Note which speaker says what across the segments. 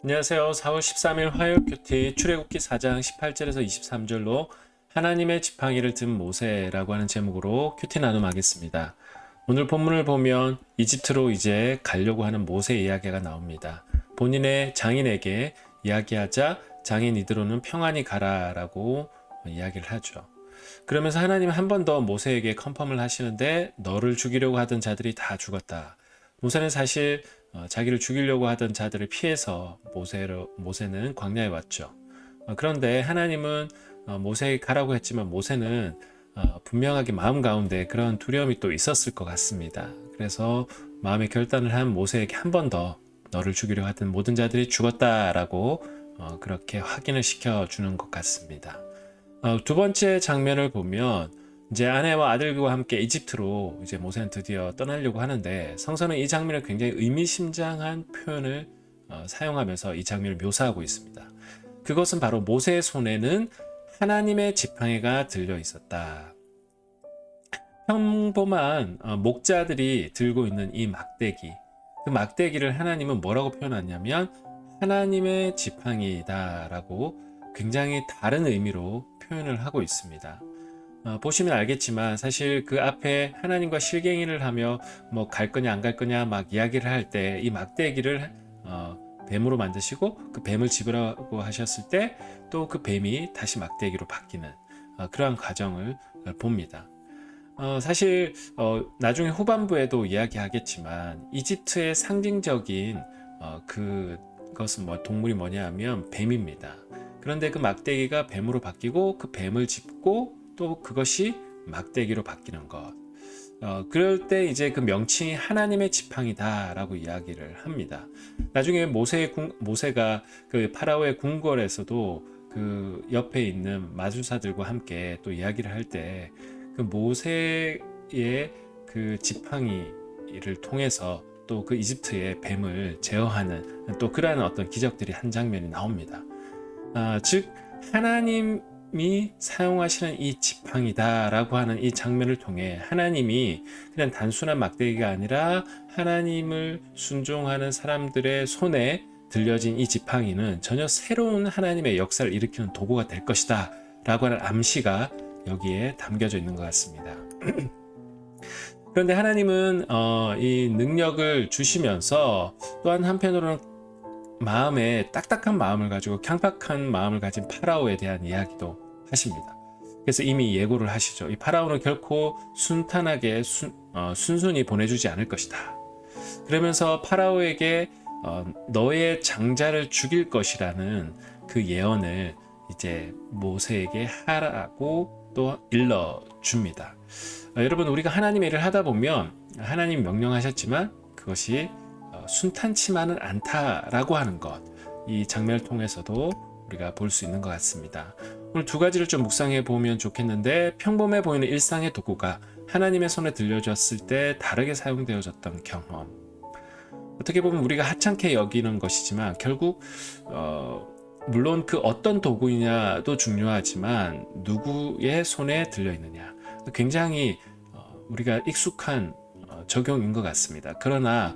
Speaker 1: 안녕하세요. 4월 13일 화요일 큐티 출애굽기 4장 18절에서 23절로 하나님의 지팡이를 든 모세라고 하는 제목으로 큐티 나눔하겠습니다. 오늘 본문을 보면 이집트로 이제 가려고 하는 모세 이야기가 나옵니다. 본인의 장인에게 이야기하자 장인 이드로는 평안히 가라라고 이야기를 하죠. 그러면서 하나님 한 번 더 모세에게 컨펌을 하시는데 너를 죽이려고 하던 자들이 다 죽었다. 모세는 사실 자기를 죽이려고 하던 자들을 피해서 모세는 광야에 왔죠. 그런데 하나님은 모세에게 가라고 했지만 모세는 분명하게 마음 가운데 그런 두려움이 또 있었을 것 같습니다. 그래서 마음의 결단을 한 모세에게 한 번 더 너를 죽이려고 하던 모든 자들이 죽었다라고 그렇게 확인을 시켜주는 것 같습니다. 두 번째 장면을 보면 이제 아내와 아들과 함께 이집트로 이제 모세는 드디어 떠나려고 하는데 성서는 이 장면을 굉장히 의미심장한 표현을 사용하면서 이 장면을 묘사하고 있습니다. 그것은 바로 모세의 손에는 하나님의 지팡이가 들려 있었다. 평범한 목자들이 들고 있는 이 막대기, 그 막대기를 하나님은 뭐라고 표현하냐면 하나님의 지팡이다라고 굉장히 다른 의미로 표현을 하고 있습니다. 보시면 알겠지만 사실 그 앞에 하나님과 실갱이를 하며 뭐 갈 거냐 안 갈 거냐 막 이야기를 할 때 이 막대기를 뱀으로 만드시고 그 뱀을 집으라고 하셨을 때 또 그 뱀이 다시 막대기로 바뀌는 그러한 과정을 봅니다. 사실 나중에 후반부에도 이야기하겠지만 이집트의 상징적인 그것은 동물이 뭐냐 하면 뱀입니다. 그런데 그 막대기가 뱀으로 바뀌고 그 뱀을 짚고 또 그것이 막대기로 바뀌는 것. 그럴 때 이제 그 명칭이 하나님의 지팡이다라고 이야기를 합니다. 나중에 모세가 그 파라오의 궁궐에서도 그 옆에 있는 마술사들과 함께 또 이야기를 할 때 그 모세의 그 지팡이를 통해서 또 그 이집트의 뱀을 제어하는 또 그러한 어떤 기적들이 한 장면이 나옵니다. 즉 하나님이 사용하시는 이 지팡이다라고 하는 이 장면을 통해 하나님이 그냥 단순한 막대기가 아니라 하나님을 순종하는 사람들의 손에 들려진 이 지팡이는 전혀 새로운 하나님의 역사를 일으키는 도구가 될 것이다 라고 하는 암시가 여기에 담겨져 있는 것 같습니다. 그런데 하나님은 이 능력을 주시면서 또한 한편으로는 마음에 딱딱한 마음을 가지고 강팍한 마음을 가진 파라오에 대한 이야기도 하십니다. 그래서 이미 예고를 하시죠. 이 파라오는 결코 순탄하게 순순히 보내주지 않을 것이다. 그러면서 파라오에게 너의 장자를 죽일 것이라는 그 예언을 이제 모세에게 하라고 또 일러줍니다. 여러분 우리가 하나님의 일을 하다 보면 하나님 명령하셨지만 그것이 순탄치만은 않다라고 하는 것, 이 장면을 통해서도 우리가 볼 수 있는 것 같습니다. 오늘 두 가지를 좀 묵상해 보면 좋겠는데 평범해 보이는 일상의 도구가 하나님의 손에 들려졌을 때 다르게 사용되어졌던 경험. 어떻게 보면 우리가 하찮게 여기는 것이지만 결국 물론 그 어떤 도구이냐도 중요하지만 누구의 손에 들려 있느냐 굉장히 우리가 익숙한 적용인 것 같습니다. 그러나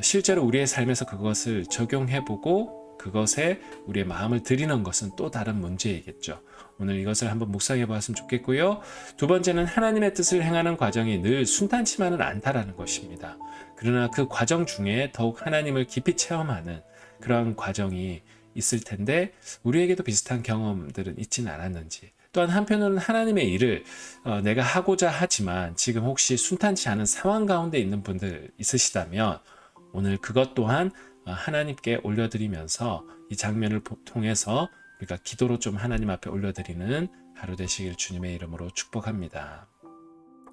Speaker 1: 실제로 우리의 삶에서 그것을 적용해보고 그것에 우리의 마음을 들이는 것은 또 다른 문제이겠죠. 오늘 이것을 한번 묵상해 보았으면 좋겠고요. 두 번째는 하나님의 뜻을 행하는 과정이 늘 순탄치만은 않다라는 것입니다. 그러나 그 과정 중에 더욱 하나님을 깊이 체험하는 그런 과정이 있을 텐데 우리에게도 비슷한 경험들은 있지는 않았는지, 또한 한편으로는 하나님의 일을 내가 하고자 하지만 지금 혹시 순탄치 않은 상황 가운데 있는 분들 있으시다면 오늘 그것 또한 하나님께 올려드리면서 이 장면을 통해서 우리가 기도로 좀 하나님 앞에 올려드리는 하루 되시길 주님의 이름으로 축복합니다.